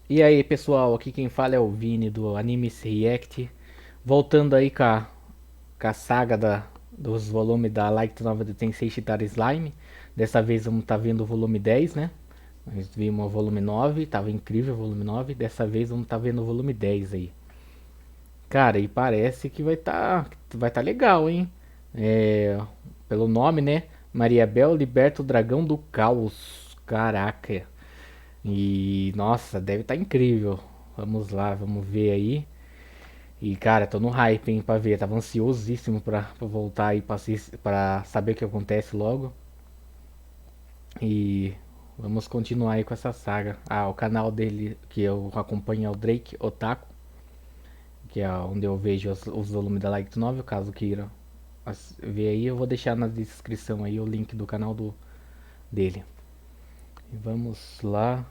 E aí pessoal, aqui quem fala é o Vini do Animes React. Voltando aí com a saga dos volumes da Light Novel do Tensei Shitara Slime. Dessa vez vamos estar vendo o volume 10, né? Nós vimos o volume 9, tava incrível o volume 9. Dessa vez vamos estar vendo o volume 10 aí. Cara, e parece que vai tá legal, hein? Pelo nome, né? Maria Bel liberta o dragão do caos. Caraca. E nossa, deve estar incrível. Vamos lá, vamos ver aí. E cara, tô no hype, hein, pra ver. Tava ansiosíssimo pra voltar aí pra saber o que acontece logo. E vamos continuar aí com essa saga. Ah, o canal dele que eu acompanho é o Drake Otaku, que é onde eu vejo os volumes da Light Novel. Caso queira ver aí, eu vou deixar na descrição aí o link do canal dele. E vamos lá.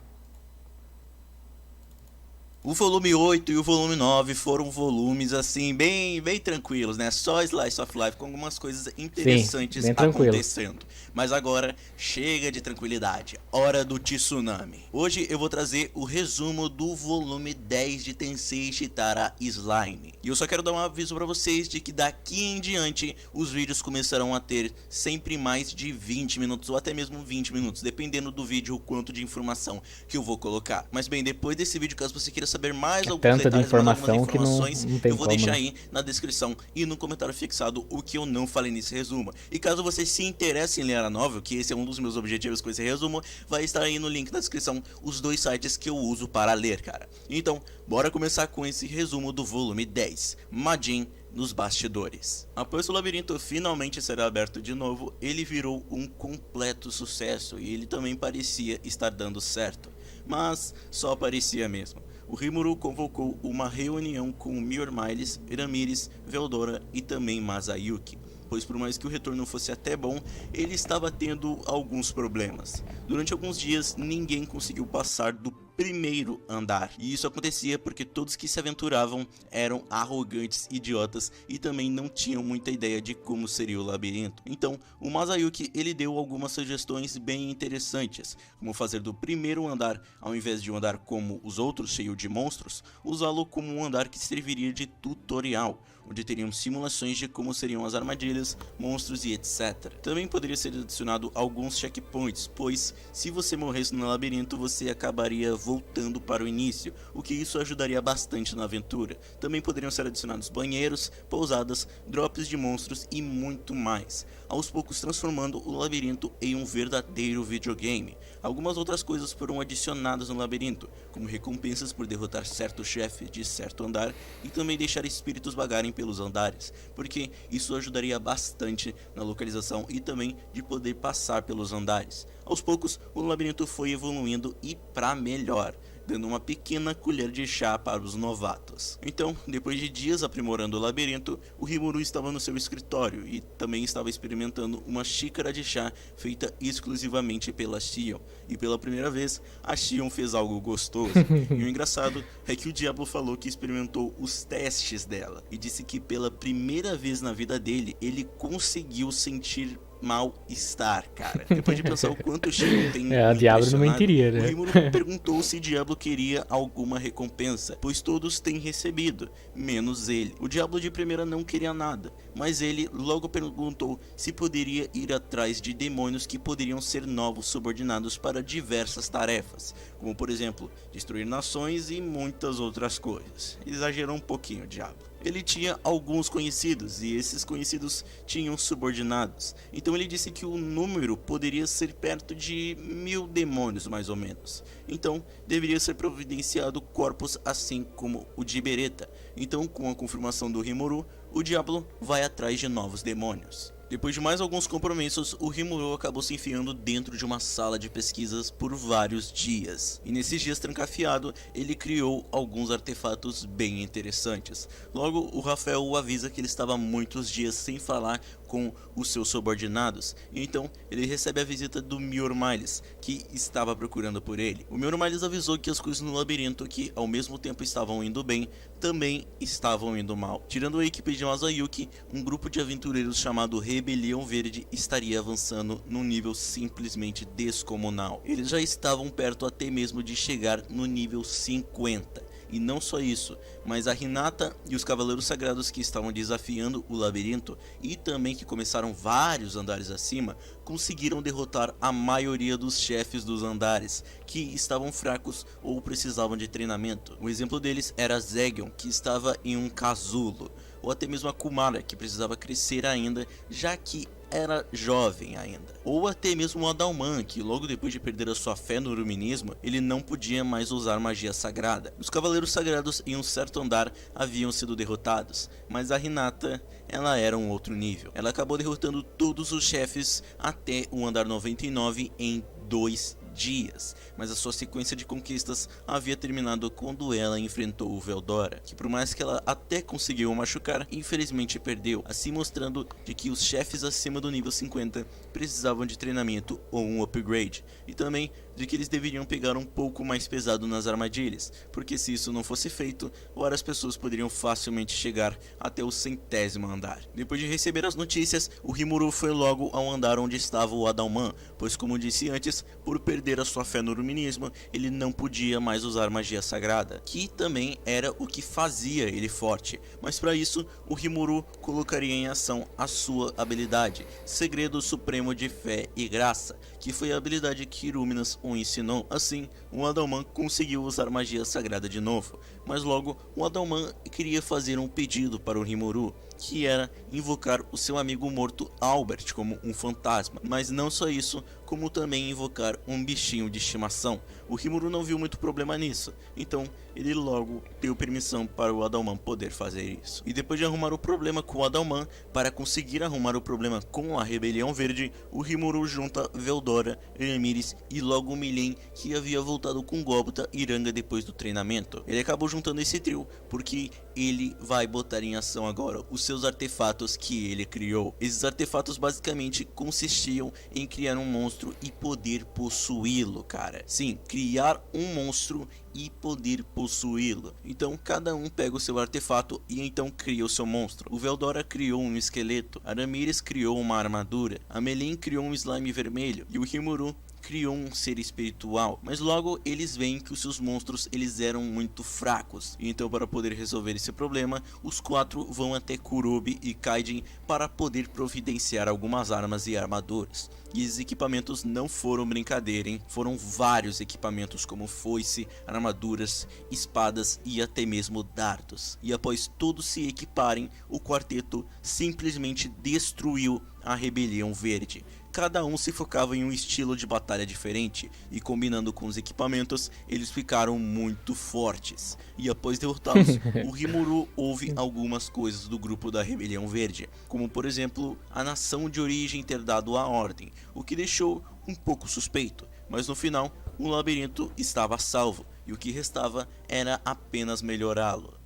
O volume 8 e o volume 9 foram volumes assim bem tranquilos, né? Só slice of life com algumas coisas interessantes acontecendo. Mas agora chega de tranquilidade, hora do tsunami. Hoje eu vou trazer o resumo do volume 10 de Tensei Shitara Slime. E eu só quero dar um aviso para vocês de que daqui em diante os vídeos começarão a ter sempre mais de 20 minutos ou até mesmo 20 minutos, dependendo do vídeo o quanto de informação que eu vou colocar. Mas bem, depois desse vídeo, caso você queira saber mais alguns detalhes, mais algumas informações, eu vou deixar aí na descrição e no comentário fixado o que eu não falei nesse resumo. E caso você se interesse em ler a novel, que esse é um dos meus objetivos com esse resumo, vai estar aí no link na descrição os dois sites que eu uso para ler, cara. Então, bora começar com esse resumo do volume 10, Majin nos bastidores. Após o labirinto finalmente ser aberto de novo, ele virou um completo sucesso e ele também parecia estar dando certo, mas só parecia mesmo. O Rimuru convocou uma reunião com Mior Miles, Ramires, Veldora e também Masayuki, pois por mais que o retorno fosse até bom, ele estava tendo alguns problemas. Durante alguns dias, ninguém conseguiu passar do primeiro andar, e isso acontecia porque todos que se aventuravam eram arrogantes, idiotas e também não tinham muita ideia de como seria o labirinto. Então o Masayuki ele deu algumas sugestões bem interessantes, como fazer do primeiro andar, ao invés de um andar como os outros cheio de monstros, usá-lo como um andar que serviria de tutorial, onde teriam simulações de como seriam as armadilhas, monstros e etc. Também poderia ser adicionado alguns checkpoints, pois se você morresse no labirinto você acabaria voltando para o início, o que isso ajudaria bastante na aventura. Também poderiam ser adicionados banheiros, pousadas, drops de monstros e muito mais, aos poucos transformando o labirinto em um verdadeiro videogame. Algumas outras coisas foram adicionadas no labirinto, como recompensas por derrotar certo chefe de certo andar e também deixar espíritos vagarem pelos andares, porque isso ajudaria bastante na localização e também de poder passar pelos andares. Aos poucos, o labirinto foi evoluindo e para melhor, dando uma pequena colher de chá para os novatos. Então, depois de dias aprimorando o labirinto, o Rimuru estava no seu escritório e também estava experimentando uma xícara de chá feita exclusivamente pela Xion. E pela primeira vez, a Xion fez algo gostoso. E o engraçado é que o Diablo falou que experimentou os testes dela e disse que pela primeira vez na vida dele, ele conseguiu sentir mal-estar, cara. Depois de pensar o quanto o Xion tem a Diablo não mentiria, né? O Rimuru perguntou se Diablo queria alguma recompensa, pois todos têm recebido, menos ele. O Diablo de primeira não queria nada, mas ele logo perguntou se poderia ir atrás de demônios que poderiam ser novos subordinados para diversas tarefas, como por exemplo, destruir nações e muitas outras coisas. Exagerou um pouquinho, Diablo. Ele tinha alguns conhecidos e esses conhecidos tinham subordinados, então ele disse que o número poderia ser perto de 1000 demônios mais ou menos, então deveria ser providenciado corpos assim como o de Beretta. Então com a confirmação do Rimuru, o Diablo vai atrás de novos demônios. Depois de mais alguns compromissos, o Rimuru acabou se enfiando dentro de uma sala de pesquisas por vários dias. E nesses dias trancafiado, ele criou alguns artefatos bem interessantes. Logo, o Rafael o avisa que ele estava há muitos dias sem falar com os seus subordinados, e então ele recebe a visita do Mior Miles, que estava procurando por ele. O Mior Miles avisou que as coisas no labirinto, que ao mesmo tempo estavam indo bem, também estavam indo mal. Tirando a equipe de Masayuki, um grupo de aventureiros chamado Rebelião Verde estaria avançando num nível simplesmente descomunal. Eles já estavam perto até mesmo de chegar no nível 50. E não só isso, mas a Hinata e os Cavaleiros Sagrados que estavam desafiando o labirinto e também que começaram vários andares acima, conseguiram derrotar a maioria dos chefes dos andares, que estavam fracos ou precisavam de treinamento. Um exemplo deles era Zegion, que estava em um casulo, ou até mesmo a Kumara, que precisava crescer ainda, já que era jovem ainda. Ou até mesmo o Adalman, que logo depois de perder a sua fé no iluminismo, ele não podia mais usar magia sagrada. Os Cavaleiros Sagrados em um certo andar haviam sido derrotados, mas a Hinata, ela era um outro nível. Ela acabou derrotando todos os chefes até o andar 99 em 2 dias, mas a sua sequência de conquistas havia terminado quando ela enfrentou o Veldora, que por mais que ela até conseguiu machucar, infelizmente perdeu, assim mostrando de que os chefes acima do nível 50 precisavam de treinamento ou um upgrade, e também de que eles deveriam pegar um pouco mais pesado nas armadilhas, porque se isso não fosse feito, várias pessoas poderiam facilmente chegar até o 100º andar. Depois de receber as notícias, o Rimuru foi logo ao andar onde estava o Adalman, pois como disse antes, por perder a sua fé no iluminismo, ele não podia mais usar magia sagrada, que também era o que fazia ele forte, mas para isso, o Rimuru colocaria em ação a sua habilidade, Segredo Supremo de Fé e Graça, que foi a habilidade que Illuminas o ensinou. Assim, o Adalman conseguiu usar magia sagrada de novo, mas logo o Adalman queria fazer um pedido para o Rimuru, que era invocar o seu amigo morto Albert como um fantasma, mas não só isso, como também invocar um bichinho de estimação. O Rimuru não viu muito problema nisso, então ele logo deu permissão para o Adalman poder fazer isso. E depois de arrumar o problema com o Adalman, para conseguir arrumar o problema com a Rebelião Verde, o Rimuru junta Veldora, Ramires e logo Milen, que havia voltado com Gobta e Iranga depois do treinamento. Ele acabou juntando esse trio porque ele vai botar em ação agora os seus artefatos que ele criou. Esses artefatos basicamente consistiam em criar um monstro e poder possuí-lo, cara. Sim, criar um monstro e poder possuí-lo. Então cada um pega o seu artefato e então cria o seu monstro. O Veldora criou um esqueleto, a Ramires criou uma armadura, a Milen criou um slime vermelho e o Rimuru criou um ser espiritual, mas logo eles veem que os seus monstros eles eram muito fracos, e então para poder resolver esse problema, os quatro vão até Kurobe e Kaiden para poder providenciar algumas armas e armaduras. E esses equipamentos não foram brincadeira, hein? Foram vários equipamentos como foice, armaduras, espadas e até mesmo dardos. E após todos se equiparem, o quarteto simplesmente destruiu a Rebelião Verde. Cada um se focava em um estilo de batalha diferente, e combinando com os equipamentos, eles ficaram muito fortes. E após derrotá-los, o Rimuru ouve algumas coisas do grupo da Rebelião Verde, como por exemplo, a nação de origem ter dado a ordem, o que deixou um pouco suspeito, mas no final, o labirinto estava salvo, e o que restava era apenas melhorá-lo.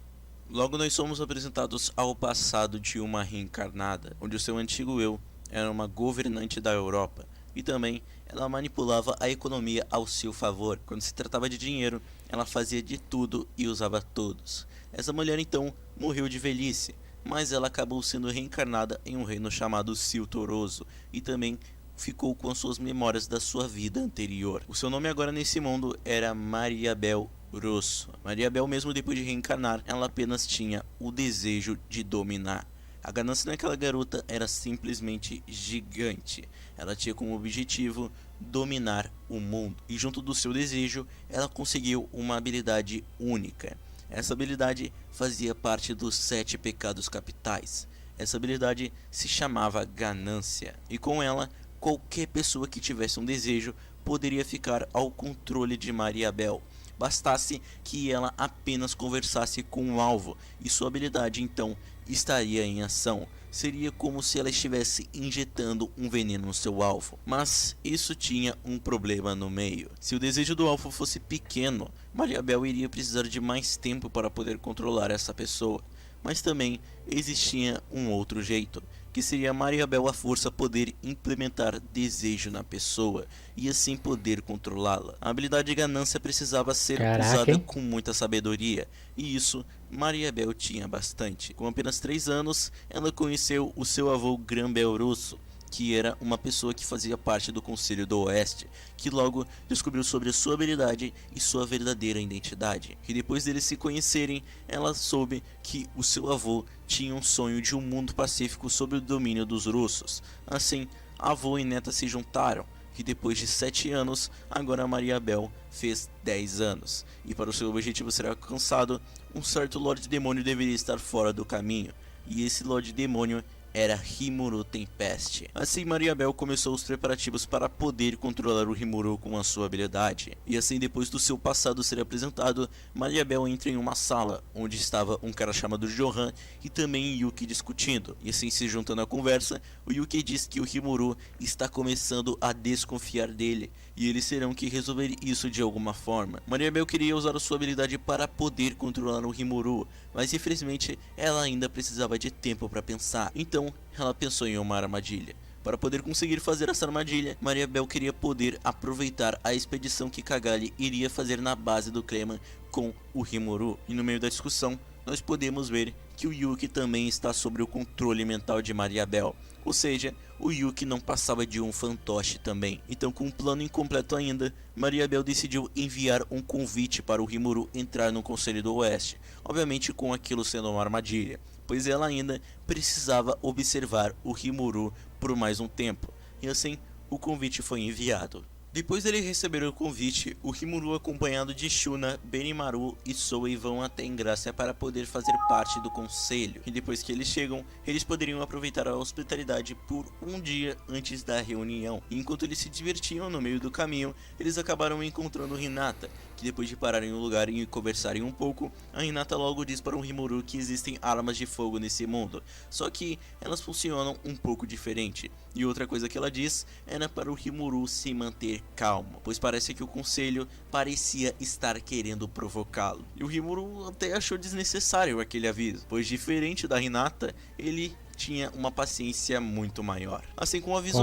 Logo nós somos apresentados ao passado de uma reencarnada, onde o seu antigo eu era uma governante da Europa, e também ela manipulava a economia ao seu favor. Quando se tratava de dinheiro, ela fazia de tudo e usava todos. Essa mulher então morreu de velhice, mas ela acabou sendo reencarnada em um reino chamado Siltoroso, e também ficou com as suas memórias da sua vida anterior. O seu nome agora nesse mundo era Mariabel Rosso. Mariabel, mesmo depois de reencarnar, ela apenas tinha o desejo de dominar. A ganância naquela garota era simplesmente gigante. Ela tinha como objetivo dominar o mundo. E junto do seu desejo, ela conseguiu uma habilidade única. Essa habilidade fazia parte dos 7 pecados capitais. Essa habilidade se chamava ganância. E com ela, qualquer pessoa que tivesse um desejo poderia ficar ao controle de Mariabel. Bastasse que ela apenas conversasse com o alvo, e sua habilidade então estaria em ação. Seria como se ela estivesse injetando um veneno no seu alvo. Mas isso tinha um problema no meio. Se o desejo do alvo fosse pequeno, Mariabel iria precisar de mais tempo para poder controlar essa pessoa. mas também existia um outro jeito, que seria Maria Bel à força poder implementar desejo na pessoa e assim poder controlá-la. A habilidade de ganância precisava ser usada com muita sabedoria, e isso Maria Bel tinha bastante. Com apenas 3 anos, ela conheceu o seu avô Gran-Bel Rosso, que era uma pessoa que fazia parte do Conselho do Oeste, que logo descobriu sobre a sua habilidade e sua verdadeira identidade. E depois deles se conhecerem, ela soube que o seu avô tinha um sonho de um mundo pacífico sob o domínio dos russos. Assim, avô e neta se juntaram, e depois de 7 anos, agora Maria Bel fez 10 anos. E para o seu objetivo ser alcançado, um certo Lorde Demônio deveria estar fora do caminho, e esse Lorde Demônio era Rimuru Tempest. Assim, Maria Bel começou os preparativos para poder controlar o Rimuru com a sua habilidade. E assim, depois do seu passado ser apresentado, Maria Bel entra em uma sala, onde estava um cara chamado Johan e também Yuki discutindo. E assim, se juntando à conversa, o Yuki diz que o Rimuru está começando a desconfiar dele, e eles terão que resolver isso de alguma forma. Maria Bel queria usar a sua habilidade para poder controlar o Rimuru, mas infelizmente ela ainda precisava de tempo para pensar. Então ela pensou em uma armadilha. Para poder conseguir fazer essa armadilha, Maria Bel queria poder aproveitar a expedição que Cagalli iria fazer na base do Cleman com o Rimuru. E no meio da discussão, nós podemos ver que o Yuki também está sob o controle mental de Maria Bel. Ou seja, o Yuki não passava de um fantoche também. Então, com um plano incompleto ainda, Maria Bel decidiu enviar um convite para o Rimuru entrar no Conselho do Oeste. Obviamente com aquilo sendo uma armadilha, pois ela ainda precisava observar o Rimuru por mais um tempo. E assim, o convite foi enviado. Depois dele receber o convite, o Rimuru, acompanhado de Shuna, Benimaru e Zoe, vão até Ingrácia para poder fazer parte do conselho. E depois que eles chegam, eles poderiam aproveitar a hospitalidade por um dia antes da reunião. E enquanto eles se divertiam no meio do caminho, eles acabaram encontrando Hinata, que depois de pararem no lugar e conversarem um pouco, a Hinata logo diz para o Rimuru que existem armas de fogo nesse mundo, só que elas funcionam um pouco diferente. E outra coisa que ela diz era para o Rimuru se manter calmo, pois parece que o conselho parecia estar querendo provocá-lo. E o Rimuru até achou desnecessário aquele aviso, pois diferente da Hinata, ele tinha uma paciência muito maior. Assim, com o aviso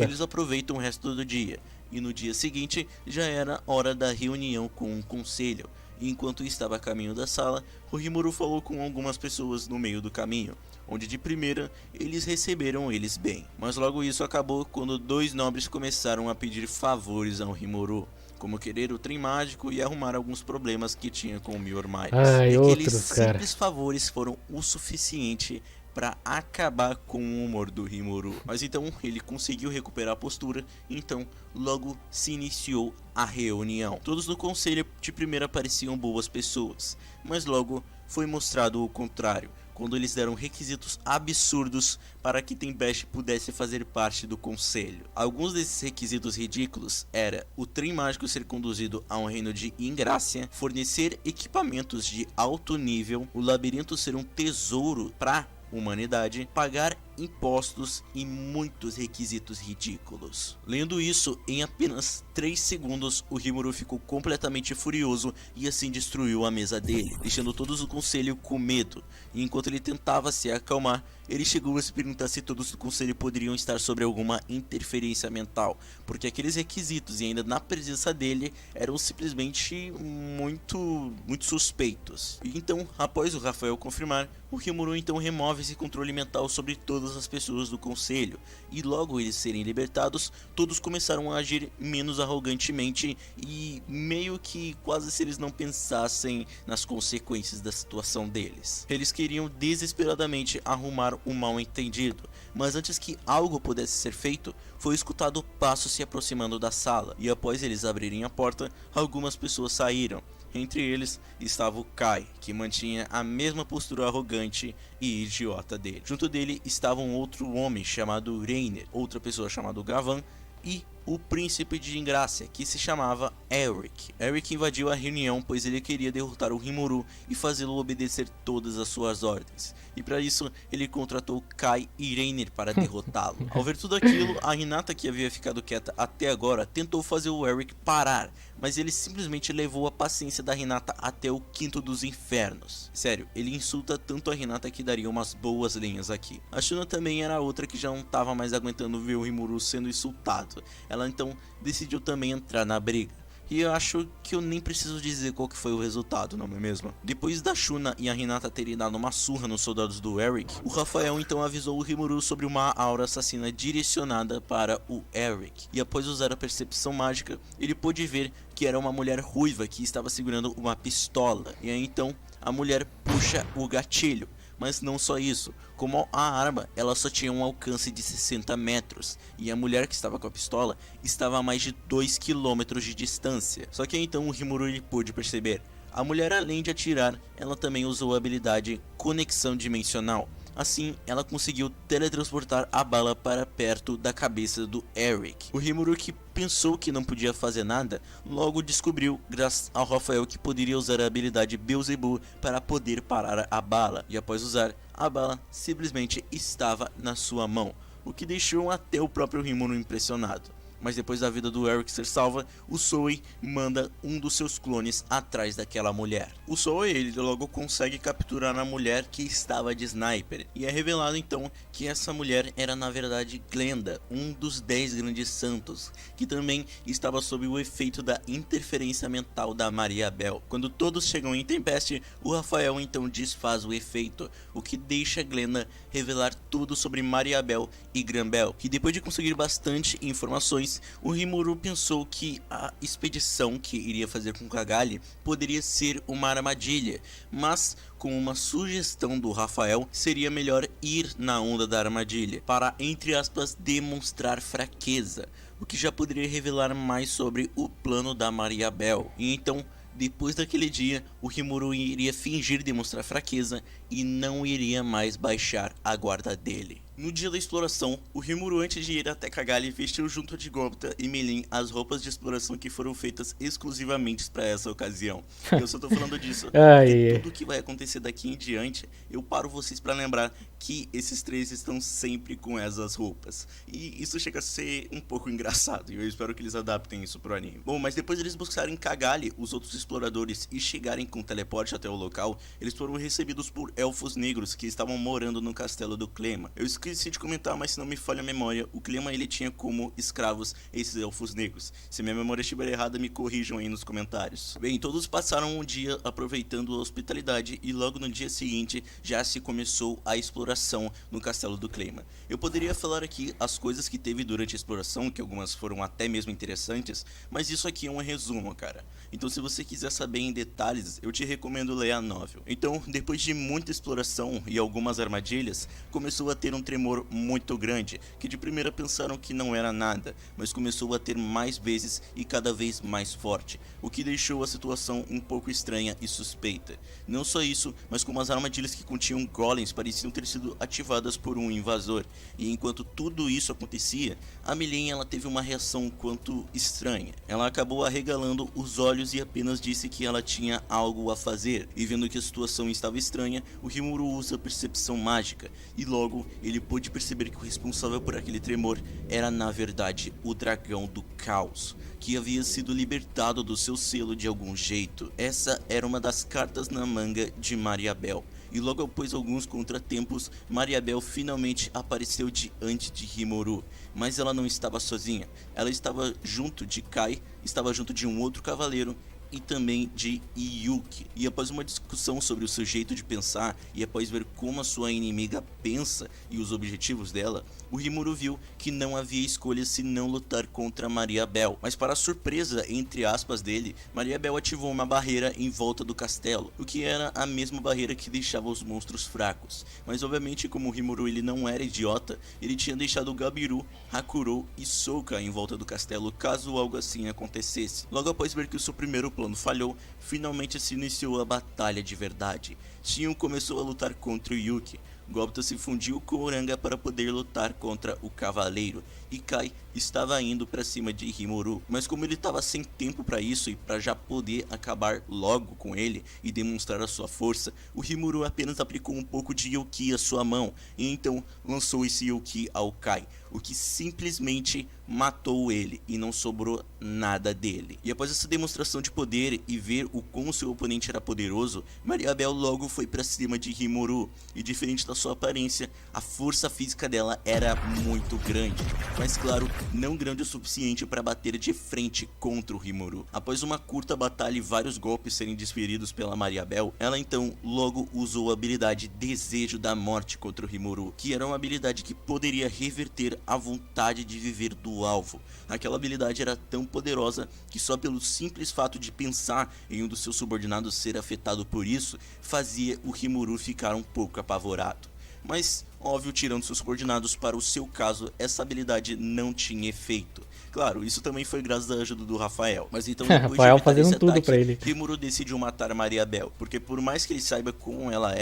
eles aproveitam o resto do dia. E no dia seguinte já era hora da reunião com o conselho. E enquanto estava a caminho da sala, o Rimuru falou com algumas pessoas no meio do caminho, onde de primeira eles receberam eles bem. Mas logo isso acabou quando 2 nobres começaram a pedir favores ao Rimuru, como querer o trem mágico e arrumar alguns problemas que tinha com o Mjolnir. E aqueles simples favores foram o suficiente para acabar com o humor do Rimuru. Mas então ele conseguiu recuperar a postura, então logo se iniciou a reunião. Todos no conselho de primeira pareciam boas pessoas, mas logo foi mostrado o contrário, quando eles deram requisitos absurdos para que Tempest pudesse fazer parte do conselho. Alguns desses requisitos ridículos era o trem mágico ser conduzido a um reino de Ingrácia, fornecer equipamentos de alto nível, o labirinto ser um tesouro para humanidade, pagar impostos e muitos requisitos ridículos. Lendo isso, em apenas 3 segundos, o Rimuru ficou completamente furioso e assim destruiu a mesa dele, deixando todos o conselho com medo. E enquanto ele tentava se acalmar, ele chegou a se perguntar se todos do conselho poderiam estar sob alguma interferência mental, porque aqueles requisitos, e ainda na presença dele, eram simplesmente muito suspeitos. E então, após o Rafael confirmar, o Rimuru então remove esse controle mental sobre todas as pessoas do conselho, e logo eles serem libertados, todos começaram a agir menos arrogantemente e meio que quase se eles não pensassem nas consequências da situação deles. Eles queriam desesperadamente arrumar um mal entendido, mas antes que algo pudesse ser feito, foi escutado passos se aproximando da sala, e após eles abrirem a porta, algumas pessoas saíram. Entre eles estava o Kai, que mantinha a mesma postura arrogante e idiota dele. Junto dele estava um outro homem chamado Reiner, outra pessoa chamada Gavan e o príncipe de Ingrácia, que se chamava Eric. Eric invadiu a reunião pois ele queria derrotar o Rimuru e fazê-lo obedecer todas as suas ordens. E para isso, ele contratou Kai e Reiner para derrotá-lo. Ao ver tudo aquilo, a Hinata, que havia ficado quieta até agora, tentou fazer o Eric parar, mas ele simplesmente levou a paciência da Hinata até o quinto dos infernos. Sério, ele insulta tanto a Hinata que daria umas boas linhas aqui. A Shuna também era outra que já não estava mais aguentando ver o Rimuru sendo insultado. Ela então decidiu também entrar na briga. E eu acho que eu nem preciso dizer qual que foi o resultado, não é mesmo? Depois da Shuna e a Hinata terem dado uma surra nos soldados do Eric, o Rafael então avisou o Rimuru sobre uma aura assassina direcionada para o Eric. E após usar a percepção mágica, ele pôde ver que era uma mulher ruiva que estava segurando uma pistola. E aí então a mulher puxa o gatilho. Mas não só isso, como a arma ela só tinha um alcance de 60 metros e a mulher que estava com a pistola estava a mais de 2 km de distância. Só que então o Rimuru ele pôde perceber, a mulher além de atirar, ela também usou a habilidade Conexão Dimensional. Assim, ela conseguiu teletransportar a bala para perto da cabeça do Eric. O Rimuru, que pensou que não podia fazer nada, logo descobriu, graças ao Rafael, que poderia usar a habilidade Beelzebub para poder parar a bala. E após usar, a bala simplesmente estava na sua mão, o que deixou até o próprio Rimuru impressionado. Mas depois da vida do Eric ser salva, o Zoe manda um dos seus clones atrás daquela mulher. O Zoe ele logo consegue capturar a mulher que estava de sniper, e é revelado então que essa mulher era na verdade Glenda, um dos 10 grandes santos, que também estava sob o efeito da interferência mental da Maria Bell. Quando todos chegam em Tempeste, o Rafael então desfaz o efeito, o que deixa Glenda revelar tudo sobre Maria Bell e Granbell, que depois de conseguir bastante informações, o Rimuru pensou que a expedição que iria fazer com Cagalli poderia ser uma armadilha, mas com uma sugestão do Rafael, seria melhor ir na onda da armadilha, para, entre aspas, demonstrar fraqueza, o que já poderia revelar mais sobre o plano da Maria Bell. E então, depois daquele dia, o Rimuru iria fingir demonstrar fraqueza e não iria mais baixar a guarda dele. No dia da exploração, o Rimuru, antes de ir até Cagalli, vestiu junto de Gobta e Melim as roupas de exploração que foram feitas exclusivamente para essa ocasião. Eu só tô falando disso porque tudo que vai acontecer daqui em diante, eu paro vocês para lembrar que esses três estão sempre com essas roupas. E isso chega a ser um pouco engraçado, e eu espero que eles adaptem isso pro anime. Bom, mas depois eles buscarem Cagalli, os outros exploradores, e chegarem com teleporte até o local, eles foram recebidos por elfos negros que estavam morando no castelo do Clema. Eu esqueci de comentar, mas se não me falha a memória, o Clema ele tinha como escravos esses elfos negros. Se minha memória estiver errada, me corrijam aí nos comentários. Bem, todos passaram um dia aproveitando a hospitalidade e logo no dia seguinte já se começou a exploração no castelo do Clema. Eu poderia falar aqui as coisas que teve durante a exploração, que algumas foram até mesmo interessantes, mas isso aqui é um resumo, cara. Então se você quiser saber em detalhes, eu te recomendo ler a novel. Então, depois de muita exploração e algumas armadilhas, começou a ter um tremor muito grande, que de primeira pensaram que não era nada, mas começou a ter mais vezes e cada vez mais forte, o que deixou a situação um pouco estranha e suspeita. Não só isso, mas como as armadilhas que continham golems pareciam ter sido ativadas por um invasor, e enquanto tudo isso acontecia, a Melim ela teve uma reação um quanto estranha. Ela acabou arregalando os olhos e apenas disse que ela tinha algo a fazer, e vendo que a situação estava estranha, o Rimuru usa a percepção mágica, e logo ele pôde perceber que o responsável por aquele tremor era na verdade o dragão do caos, que havia sido libertado do seu selo de algum jeito. Essa era uma das cartas na manga de Maria Bell. E logo após alguns contratempos, Maria Bell finalmente apareceu diante de Rimuru, mas ela não estava sozinha. Ela estava junto de Kai, estava junto de um outro cavaleiro e também de Iyuki. E após uma discussão sobre o seu jeito de pensar e após ver como a sua inimiga pensa e os objetivos dela, o Rimuru viu que não havia escolha se não lutar contra Maria Bell. Mas para a surpresa, entre aspas, dele, Maria Bell ativou uma barreira em volta do castelo, o que era a mesma barreira que deixava os monstros fracos. Mas obviamente, como o Rimuru ele não era idiota, ele tinha deixado Gabiru, Hakurou e Souka em volta do castelo caso algo assim acontecesse. Logo após ver que o seu primeiro plano falhou, finalmente se iniciou a batalha de verdade. Shion começou a lutar contra o Yuki. Gobta se fundiu com Uranga para poder lutar contra o Cavaleiro, e Kai estava indo para cima de Rimuru, mas como ele estava sem tempo para isso e para já poder acabar logo com ele e demonstrar a sua força, o Rimuru apenas aplicou um pouco de Yuki à sua mão e então lançou esse Yuki ao Kai, o que simplesmente matou ele e não sobrou nada dele. E após essa demonstração de poder e ver o quão seu oponente era poderoso, Mariabel logo foi para cima de Rimuru, e diferente da sua aparência, a força física dela era muito grande, mas claro, não grande o suficiente para bater de frente contra o Rimuru. Após uma curta batalha e vários golpes serem desferidos pela Mariabel, ela então logo usou a habilidade Desejo da Morte contra o Rimuru, que era uma habilidade que poderia reverter a vontade de viver do alvo. Aquela habilidade era tão poderosa que só pelo simples fato de pensar em um dos seus subordinados ser afetado por isso, fazia o Rimuru ficar um pouco apavorado. Mas, óbvio, tirando seus subordinados, para o seu caso, essa habilidade não tinha efeito. Claro, isso também foi graças à ajuda do Rafael. Mas então, depois Rafael de fazendo esse tudo ataque, pra ele. Rimuru decidiu matar Mariabel, porque por mais que ele saiba como ela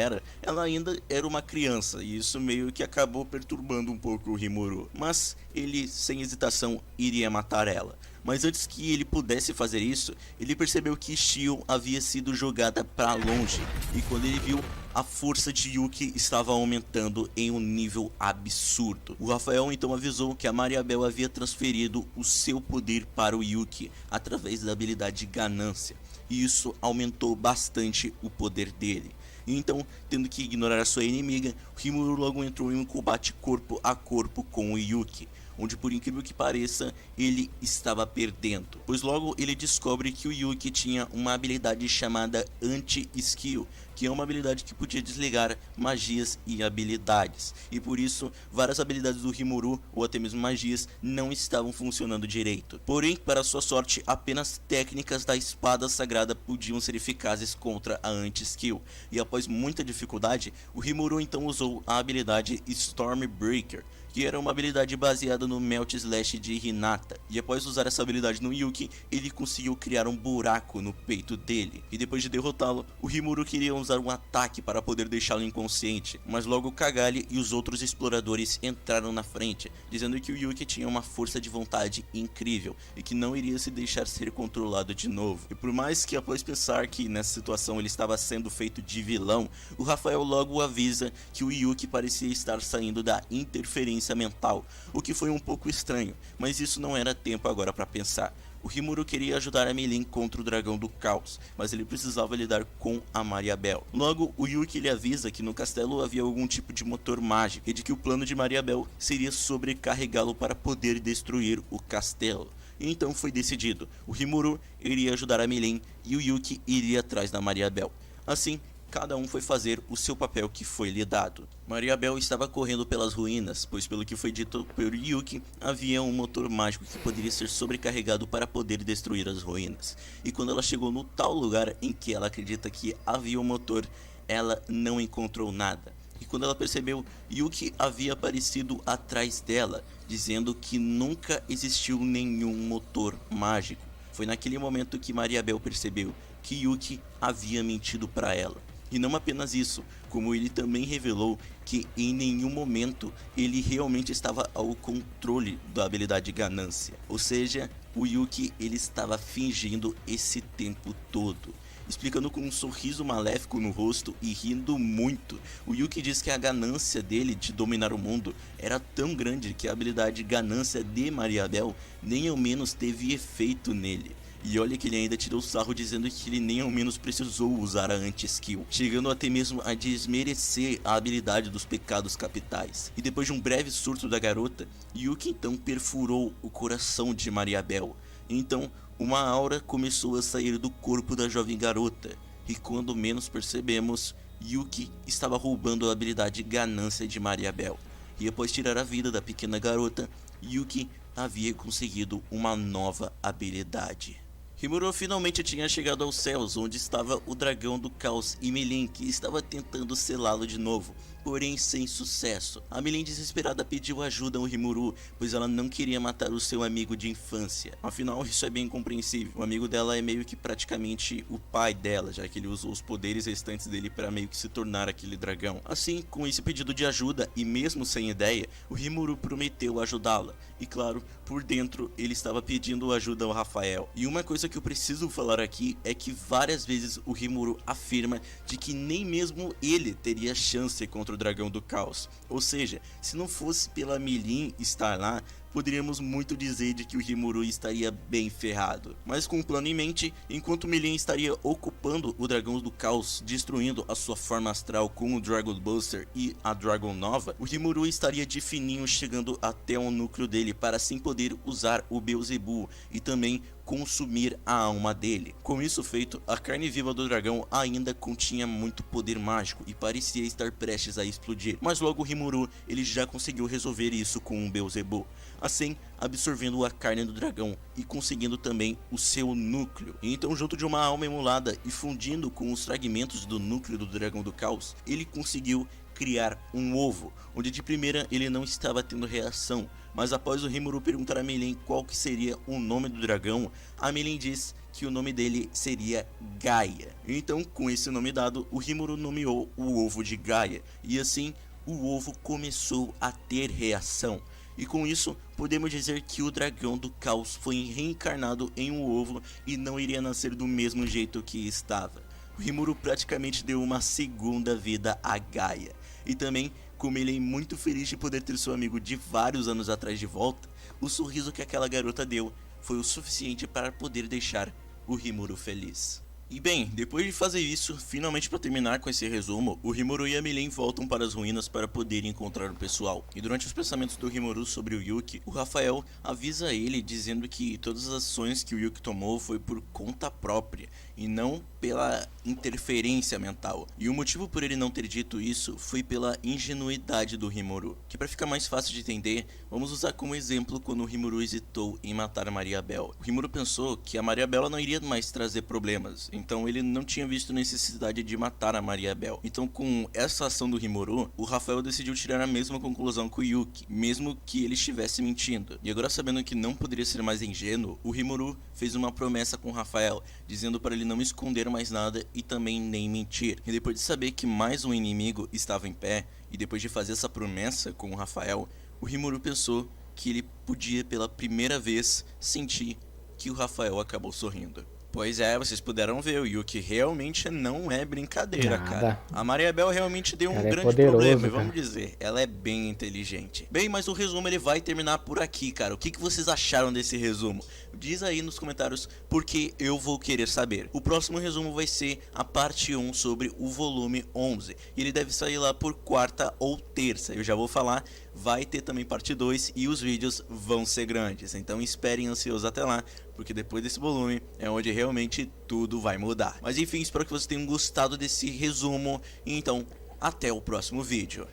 ainda era uma criança, e isso meio que acabou perturbando um pouco o Rimuru. Mas ele, sem hesitação, iria matar ela. Mas antes que ele pudesse fazer isso, ele percebeu que Shio havia sido jogada para longe, e quando ele viu, a força de Yuki estava aumentando em um nível absurdo. O Rafael então avisou que a Mariabel havia transferido o seu poder para o Yuki através da habilidade Ganância, e isso aumentou bastante o poder dele. Então, tendo que ignorar a sua inimiga, Rimuru logo entrou em um combate corpo a corpo com o Yuki, onde por incrível que pareça, ele estava perdendo, pois logo ele descobre que o Yuki tinha uma habilidade chamada Anti-Skill, que é uma habilidade que podia desligar magias e habilidades, e por isso várias habilidades do Rimuru, ou até mesmo magias, não estavam funcionando direito. Porém, para sua sorte, apenas técnicas da espada sagrada podiam ser eficazes contra a Anti-Skill, e após muita dificuldade, o Rimuru então usou a habilidade Stormbreaker, que era uma habilidade baseada no Melt Slash de Hinata, e após usar essa habilidade no Yuki, ele conseguiu criar um buraco no peito dele, e depois de derrotá-lo, o Rimuru queria usar um ataque para poder deixá-lo inconsciente, mas logo Kagami e os outros exploradores entraram na frente, dizendo que o Yuki tinha uma força de vontade incrível, e que não iria se deixar ser controlado de novo. E por mais que após pensar que nessa situação ele estava sendo feito de vilão, o Rafael logo avisa que o Yuki parecia estar saindo da interferência mental, o que foi um pouco estranho, mas isso não era tempo agora para pensar. O Rimuru queria ajudar a Meilin contra o Dragão do Caos, mas ele precisava lidar com a Mariabel. Logo, o Yuki lhe avisa que no castelo havia algum tipo de motor mágico e de que o plano de Mariabel seria sobrecarregá-lo para poder destruir o castelo. E então foi decidido, o Rimuru iria ajudar a Meilin e o Yuki iria atrás da Mariabel. Assim, cada um foi fazer o seu papel que foi lhe dado. Mariabel estava correndo pelas ruínas, pois pelo que foi dito por Yuki, havia um motor mágico que poderia ser sobrecarregado para poder destruir as ruínas. E quando ela chegou no tal lugar em que ela acredita que havia um motor, ela não encontrou nada. E quando ela percebeu, Yuki havia aparecido atrás dela, dizendo que nunca existiu nenhum motor mágico. Foi naquele momento que Mariabel percebeu que Yuki havia mentido para ela. E não apenas isso, como ele também revelou que em nenhum momento ele realmente estava ao controle da habilidade Ganância. Ou seja, o Yuki ele estava fingindo esse tempo todo. Explicando com um sorriso maléfico no rosto e rindo muito, o Yuki diz que a ganância dele de dominar o mundo era tão grande que a habilidade Ganância de Mariabel nem ao menos teve efeito nele. E olha que ele ainda tirou sarro dizendo que ele nem ao menos precisou usar a anti-skill, chegando até mesmo a desmerecer a habilidade dos pecados capitais. E depois de um breve surto da garota, Yuki então perfurou o coração de Mariabel. Então, uma aura começou a sair do corpo da jovem garota, e quando menos percebemos, Yuki estava roubando a habilidade Ganância de Mariabel. E após tirar a vida da pequena garota, Yuki havia conseguido uma nova habilidade. Rimuru finalmente tinha chegado aos céus, onde estava o Dragão do Caos e Meilin, que estava tentando selá-lo de novo, porém sem sucesso. A Milen desesperada pediu ajuda ao Rimuru, pois ela não queria matar o seu amigo de infância. Afinal, isso é bem compreensível. O amigo dela é meio que praticamente o pai dela, já que ele usou os poderes restantes dele para meio que se tornar aquele dragão. Assim, com esse pedido de ajuda, e mesmo sem ideia, o Rimuru prometeu ajudá-la. E claro, por dentro ele estava pedindo ajuda ao Rafael. E uma coisa que eu preciso falar aqui é que várias vezes o Rimuru afirma de que nem mesmo ele teria chance contra o Dragão do Caos. Ou seja, se não fosse pela Milen estar lá, poderíamos muito dizer de que o Rimuru estaria bem ferrado. Mas com um plano em mente, enquanto Milen estaria ocupando o Dragão do Caos, destruindo a sua forma astral com o Dragon Buster e a Dragon Nova, o Rimuru estaria de fininho chegando até o núcleo dele para assim poder usar o Beelzebub e também consumir a alma dele. Com isso feito, a carne viva do dragão ainda continha muito poder mágico e parecia estar prestes a explodir, mas logo o Rimuru ele já conseguiu resolver isso com um Beelzebub, assim absorvendo a carne do dragão e conseguindo também o seu núcleo. E então, junto de uma alma emulada e fundindo com os fragmentos do núcleo do Dragão do Caos, ele conseguiu criar um ovo, onde de primeira ele não estava tendo reação, mas após o Rimuru perguntar a Milen qual que seria o nome do dragão, a Milen diz que o nome dele seria Gaia. Então, com esse nome dado, o Rimuru nomeou o ovo de Gaia, e assim o ovo começou a ter reação. E com isso, podemos dizer que o Dragão do Caos foi reencarnado em um ovo e não iria nascer do mesmo jeito que estava. O Rimuru praticamente deu uma segunda vida a Gaia. E também, como ele é muito feliz de poder ter seu amigo de vários anos atrás de volta, o sorriso que aquela garota deu foi o suficiente para poder deixar o Rimuru feliz. E bem, depois de fazer isso, finalmente para terminar com esse resumo, o Rimuru e a Milen voltam para as ruínas para poderem encontrar o pessoal. E durante os pensamentos do Rimuru sobre o Yuki, o Rafael avisa ele dizendo que todas as ações que o Yuki tomou foi por conta própria e não pela interferência mental. E o motivo por ele não ter dito isso foi pela ingenuidade do Rimuru, que para ficar mais fácil de entender, vamos usar como exemplo quando o Rimuru hesitou em matar a Maria Bell. O Rimuru pensou que a Maria Bell não iria mais trazer problemas, então ele não tinha visto necessidade de matar a Maria Bell. Então, com essa ação do Rimuru, o Rafael decidiu tirar a mesma conclusão que o Yuki, mesmo que ele estivesse mentindo. E agora, sabendo que não poderia ser mais ingênuo, o Rimuru fez uma promessa com o Rafael, dizendo para ele não esconder mais nada e também nem mentir. E depois de saber que mais um inimigo estava em pé, e depois de fazer essa promessa com o Rafael, o Rimuru pensou que ele podia pela primeira vez sentir que o Rafael acabou sorrindo. Pois é, vocês puderam ver, o Yuki realmente não é brincadeira, cara. A Maria Bell realmente deu um grande problema, e vamos dizer, ela é bem inteligente. Bem, mas o resumo ele vai terminar por aqui, cara. O que vocês acharam desse resumo? Diz aí nos comentários, porque eu vou querer saber. O próximo resumo vai ser a parte 1 sobre o volume 11. E ele deve sair lá por quarta ou terça, eu já vou falar. Vai ter também parte 2 e os vídeos vão ser grandes. Então esperem ansiosos até lá, porque depois desse volume é onde realmente tudo vai mudar. Mas enfim, espero que vocês tenham gostado desse resumo. Então, até o próximo vídeo.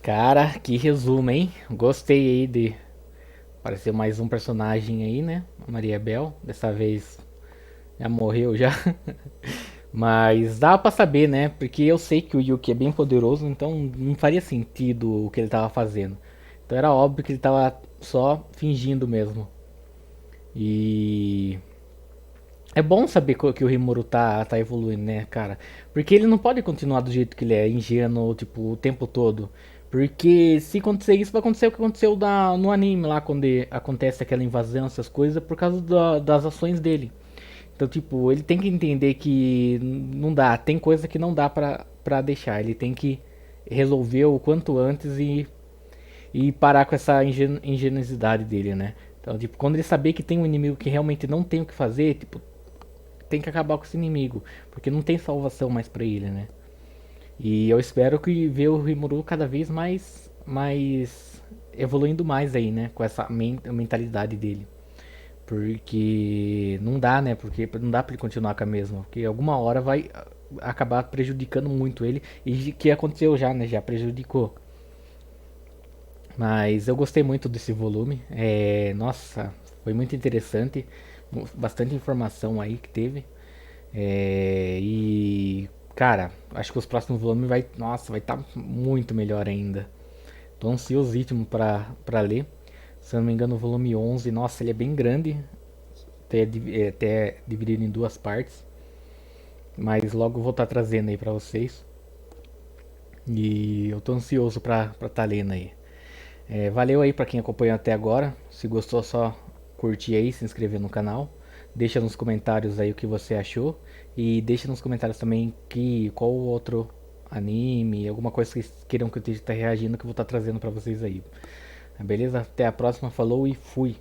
Cara, que resumo, hein? Gostei aí de aparecer mais um personagem aí, né? A Maria Bell. Dessa vez já morreu já. Mas dá pra saber, né? Porque eu sei que o Yuki é bem poderoso, então não faria sentido o que ele tava fazendo. Então era óbvio que ele tava só fingindo mesmo. E é bom saber que o Rimuru tá evoluindo, né, cara? Porque ele não pode continuar do jeito que ele é, ingênuo, tipo, o tempo todo. Porque se acontecer isso, vai acontecer o que aconteceu no anime lá, quando acontece aquela invasão, essas coisas, por causa das ações dele. Então, tipo, ele tem que entender que não dá, tem coisa que não dá pra deixar. Ele tem que resolver o quanto antes e parar com essa ingenuidade dele, né? Então, tipo, quando ele saber que tem um inimigo que realmente não tem o que fazer, tipo, tem que acabar com esse inimigo, porque não tem salvação mais pra ele, né? E eu espero que ver o Rimuru cada vez mais evoluindo mais aí, né? Com essa mentalidade dele. Porque não dá, né? Porque não dá pra ele continuar com a mesma. Porque alguma hora vai acabar prejudicando muito ele. E que aconteceu já, né? Já prejudicou. Mas eu gostei muito desse volume. Nossa, foi muito interessante. Bastante informação aí que teve. E cara, acho que os próximos volumes vai, nossa, vai estar muito melhor ainda. Tô ansiosíssimo pra ler. Se eu não me engano, o volume 11, nossa, ele é bem grande, até dividido em duas partes, mas logo eu vou estar trazendo aí pra vocês. E eu tô ansioso pra tá lendo aí. Valeu aí pra quem acompanhou até agora. Se gostou, é só curtir aí, se inscrever no canal. Deixa nos comentários aí o que você achou. E deixa nos comentários também qual outro anime, alguma coisa que vocês queiram que eu esteja reagindo, que eu vou estar trazendo pra vocês aí. Beleza? Até a próxima, falou e fui!